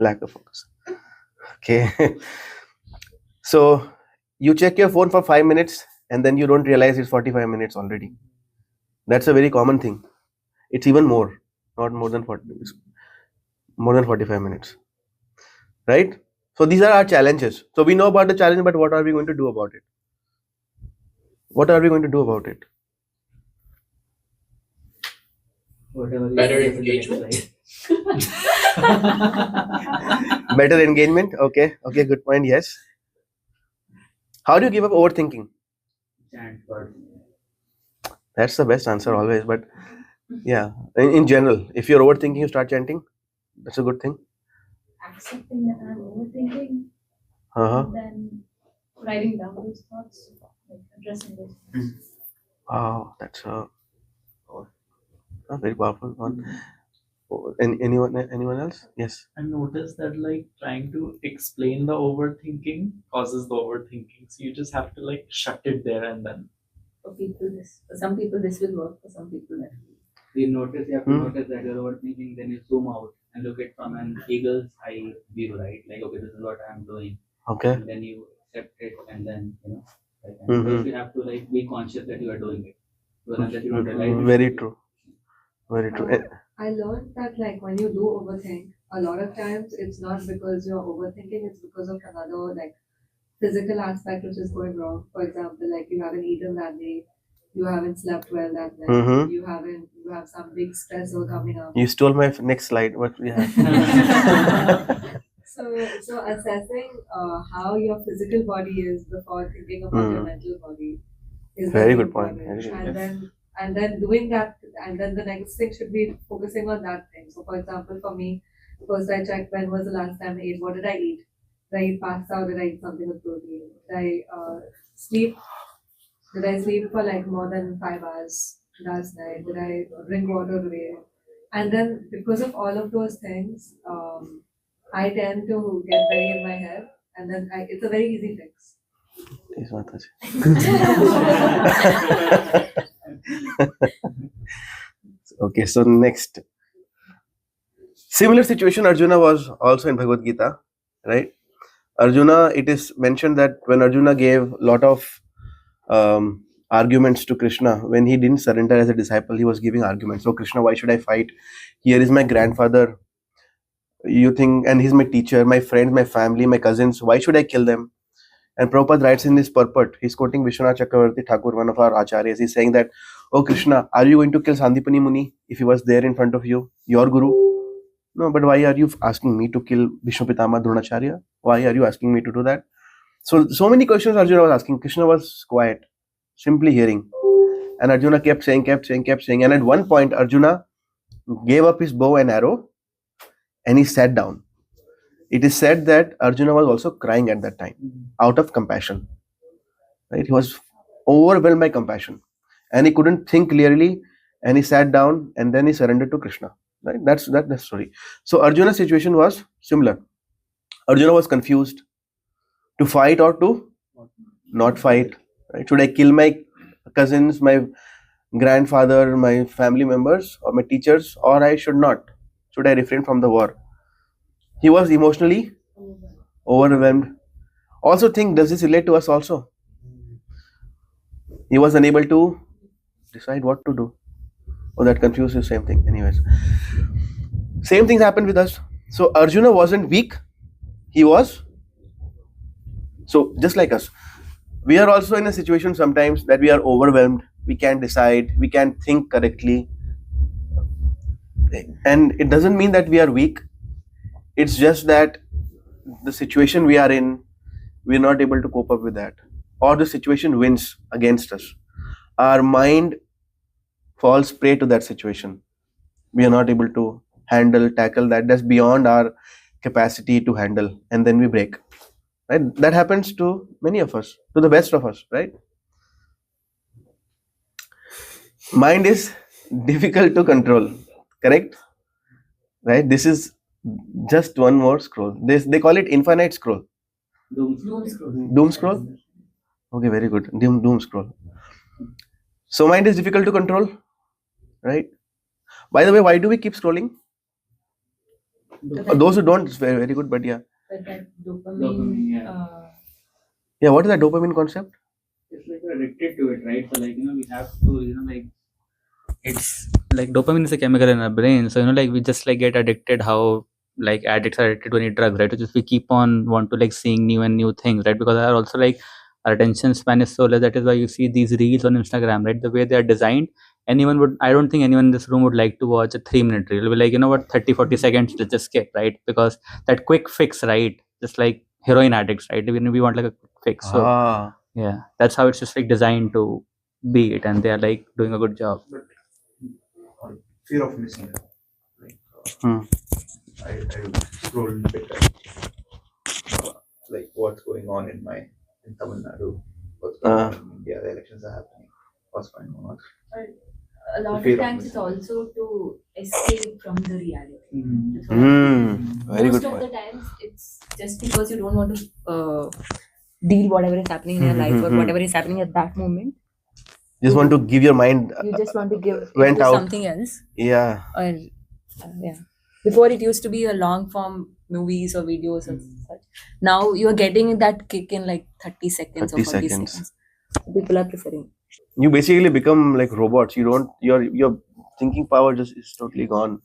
Lack of focus. Okay. So you check your phone for 5 minutes and then you don't realize it's 45 minutes already. That's a very common thing. It's even more, not more than 40 minutes, more than 45 minutes, right? So these are our challenges. So we know about the challenge, but what are we going to do about it? What are we going to do about it? Better engagement. Better engagement. Okay. Okay. Good point. Yes. How do you give up overthinking? That's the best answer always. But yeah, in general, if you're overthinking, you start chanting. That's a good thing. Accepting that I'm overthinking, Uh-huh. and then writing down those thoughts, like addressing those thoughts. Oh, that's a very powerful one. Anyone else? Yes. I noticed that like trying to explain the overthinking causes the overthinking. So you just have to like shut it there and then. For some people this will work, for some people that will. You have to notice that you're overthinking, then you zoom out and look at from an eagle's eye view, right? Like, okay, this is what I'm doing. Okay. And then you accept it, and then first you have to like be conscious that you are doing it. That you don't realize it. Very true. Very true. I learned that like when you do overthink, a lot of times it's not because you're overthinking, it's because of another like physical aspect which is going wrong. For example, like you haven't eaten that day, you haven't slept well that night, you have some big stressor coming up. You stole my next slide. What we have? So assessing how your physical body is before thinking about your mental body is Very good point. important. And then doing that, and then the next thing should be focusing on that thing. So for example, for me, first I checked when was the last time I ate, what did I eat? Did I eat pasta or did I eat something with protein? Did I sleep? Did I sleep for like more than 5 hours last night? Did I drink water today? And then because of all of those things, I tend to get very in my head, and then it's a very easy fix. Okay, so next. Similar situation, Arjuna was also in Bhagavad Gita, right? Arjuna, it is mentioned that when Arjuna gave a lot of arguments to Krishna, when he didn't surrender as a disciple, he was giving arguments. So Krishna, why should I fight? Here is my grandfather, you think, and he's my teacher, my friends, my family, my cousins. Why should I kill them? And Prabhupada writes in his purport, he's quoting Vishwanath Chakravarti Thakur, one of our acharyas. He's saying that, oh Krishna, are you going to kill Sandipani Muni if he was there in front of you, your guru? No, but why are you asking me to kill Bhishma Pitama Dronacharya? Why are you asking me to do that? So many questions Arjuna was asking. Krishna was quiet, simply hearing. And Arjuna kept saying. And at one point, Arjuna gave up his bow and arrow and he sat down. It is said that Arjuna was also crying at that time out of compassion. Right? He was overwhelmed by compassion and he couldn't think clearly, and he sat down and then he surrendered to Krishna. Right? That's the story. So Arjuna's situation was similar. Arjuna was confused to fight or to not fight. Right? Should I kill my cousins, my grandfather, my family members, or my teachers, or I should not? Should I refrain from the war? He was emotionally overwhelmed. Also think, does this relate to us also? He was unable to decide what to do. Oh, that confuses, same thing. Anyways, same things happened with us. So Arjuna wasn't weak. He was. So just like us, we are also in a situation sometimes that we are overwhelmed. We can't decide. We can't think correctly. And it doesn't mean that we are weak. It's just that the situation we are in, we're not able to cope up with that. Or the situation wins against us. Our mind falls prey to that situation. We are not able to tackle that. That's beyond our capacity to handle. And then we break. Right? That happens to many of us, to the best of us, right? Mind is difficult to control, correct? Right? This is just one more scroll. They call it infinite scroll. Doom scroll? Okay, very good. Doom scroll. So mind is difficult to control, right? By the way, why do we keep scrolling? Those who don't, it's very, very good, but yeah. But that Dopamine, dopamine, yeah. Yeah, what is that dopamine concept? It's like we're addicted to it, right? So like, we have to, like, it's like dopamine is a chemical in our brain. So, like we just like get addicted how like addicts are addicted to any drug, right? Just we keep on want to like seeing new and new things, right? Because are also like our attention span is so less. That is why you see these reels on Instagram, right? The way they are designed. I don't think anyone in this room would like to watch a 3-minute reel. It'll be like, 30-40 seconds to just skip, right? Because that quick fix, right? Just like heroin addicts, right? We want like a quick fix. So yeah, that's how it's just like designed to be it, and they are like doing a good job. Fear of missing out. Like, Hmm. I scroll a bit like what's going on in Tamil Nadu, what's going on in India, the elections are happening, what's going on. a lot fear of of times it's missing out. also to escape from the reality. Mhm. That's what I feel. Very Most good of the point. times it's just because you don't want to deal whatever is happening in your life or whatever is happening at that moment. Just want to give your mind You just want to give went it to out. something else. Yeah. Or yeah. Before it used to be a long form movies or videos or such. Now you are getting that kick in like 30 seconds 30 or 40 seconds. seconds. People are preferring. You basically become like robots. You don't your thinking power just is totally gone.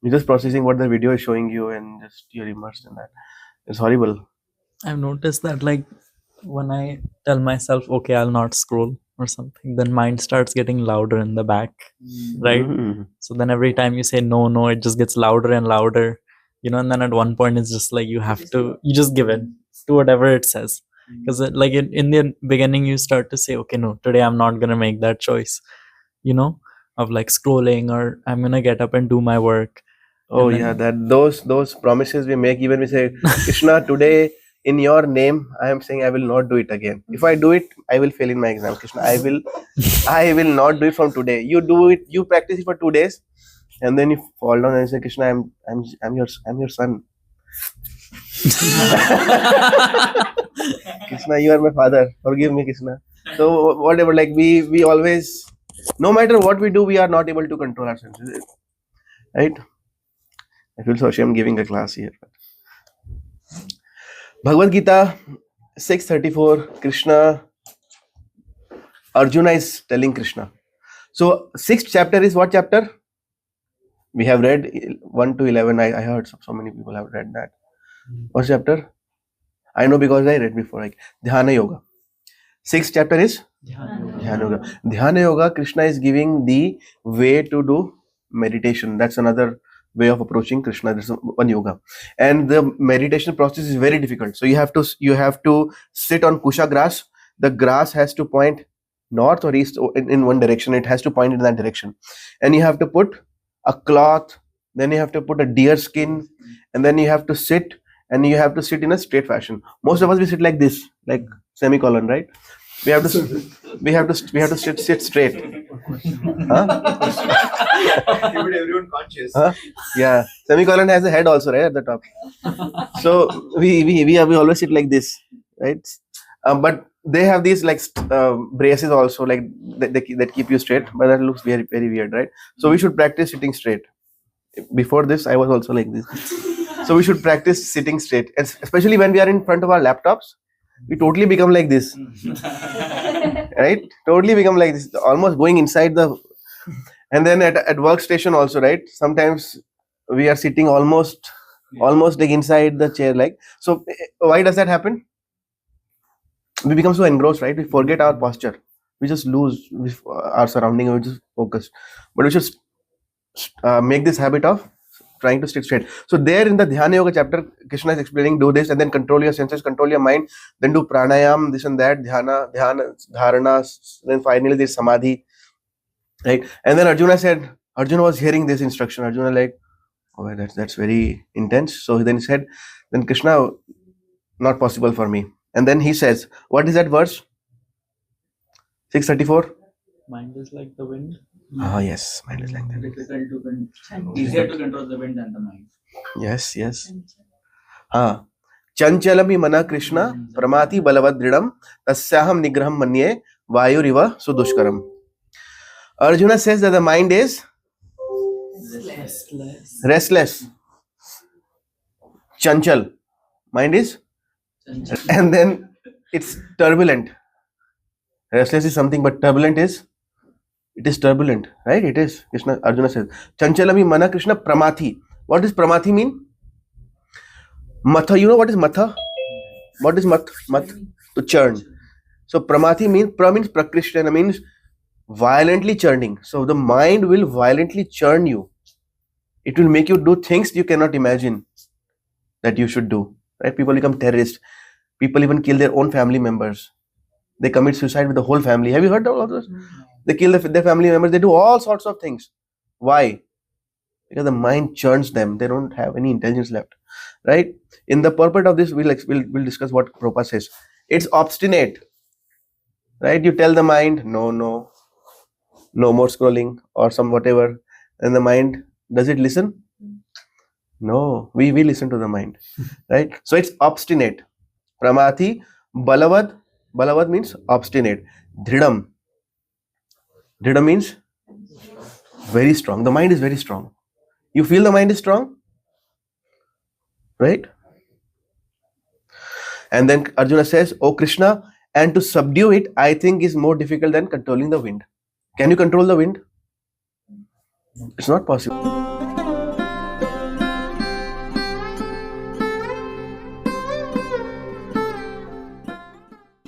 You're just processing what the video is showing you and just you're immersed in that. It's horrible. I've noticed that like when I tell myself, okay, I'll not scroll or something, then mind starts getting louder in the back, right? Mhm. So then every time you say no, it just gets louder and louder, and then at one point it's just like you just give in to whatever it says. Because like in the beginning you start to say, okay, no, today I'm not gonna make that choice, of like scrolling, or I'm gonna get up and do my work. Oh And then- yeah, that those promises we make, even we say, Krishna, today in your name, I am saying I will not do it again. If I do it, I will fail in my exam. Krishna, I will not do it from today. You do it, you practice it for 2 days, and then you fall down and say, Krishna, I'm your son. Krishna, you are my father. Forgive me, Krishna. So whatever, like we always, no matter what we do, we are not able to control ourselves, right? I feel so ashamed giving a class here. Bhagavad Gita 6:34. Arjuna is telling Krishna. So 6th chapter is what chapter? We have read 1 to 11. I heard so many people have read that. What chapter? I know because I read before. Like Dhyana Yoga. 6th chapter is Dhyana Yoga. Dhyana Yoga, Krishna is giving the way to do meditation. That's another way of approaching Krishna. This is one yoga, and the meditation process is very difficult. So you have to sit on kusha grass. The grass has to point north or east in one direction. It has to point in that direction, and you have to put a cloth. Then you have to put a deer skin, and then you have to sit, and you have to sit in a straight fashion. Most of us we sit like this, like semicolon, right? We have to sit straight. Huh? Keep it everyone conscious. Huh? Yeah, semicolon has a head also, right, at the top. So we always sit like this, right? But they have these like braces also, like that keep you straight, but that looks very, very weird, right? So we should practice sitting straight. Before this, I was also like this. So we should practice sitting straight, and especially when we are in front of our laptops, we totally become like this, right? Totally become like this, almost going inside the. And then at workstation also, right? Sometimes we are sitting almost like inside the chair, like. So why does that happen? We become so engrossed, right? We forget our posture. We just lose our surrounding and we just focus. But we should make this habit of trying to sit straight. So there in the Dhyana Yoga chapter, Krishna is explaining, do this and then control your senses, control your mind, then do pranayam, this and that, dhyana, dharana, then finally there's samadhi, right? And then Arjuna was hearing this instruction. Arjuna like, oh, that's very intense. So then he said, then Krishna, not possible for me. And then he says, what is that verse? 6:34. Mind is like the wind. Ah, yes, mind is like that. Difficult to easier to control the wind than the mind. Yes. हाँ, चंचलमि मना कृष्ण प्रमाति बलवदृढ़म तस्याहम निग्रहम मन्ये वायुरिव सुदुष्करम. Arjuna says that the mind is restless. Chanchal. Mind is? And then it's turbulent. Restless is something, but turbulent is? It is turbulent, right? It is. Krishna, Arjuna says. Chanchalami mana Krishna pramathi. What does pramathi mean? Matha. You know what is matha? What is math? Math? To churn. So pramathi means, pra means prakrishna, means violently churning. So the mind will violently churn you. It will make you do things you cannot imagine that you should do. Right? People become terrorists. People even kill their own family members. They commit suicide with the whole family. Have you heard of all those? They kill their family members. They do all sorts of things. Why? Because the mind churns them. They don't have any intelligence left. Right? In the purport of this, we'll discuss what Prabhupada says. It's obstinate. Right? You tell the mind, no more scrolling or some whatever. And the mind, does it listen? No, we listen to the mind. Right? So it's obstinate. Pramathi, balavad. Balavad means obstinate. Dhridam. Dhridam means very strong. The mind is very strong. You feel the mind is strong? Right? And then Arjuna says, "Oh Krishna, and to subdue it, I think is more difficult than controlling the wind." Can you control the wind? It's not possible.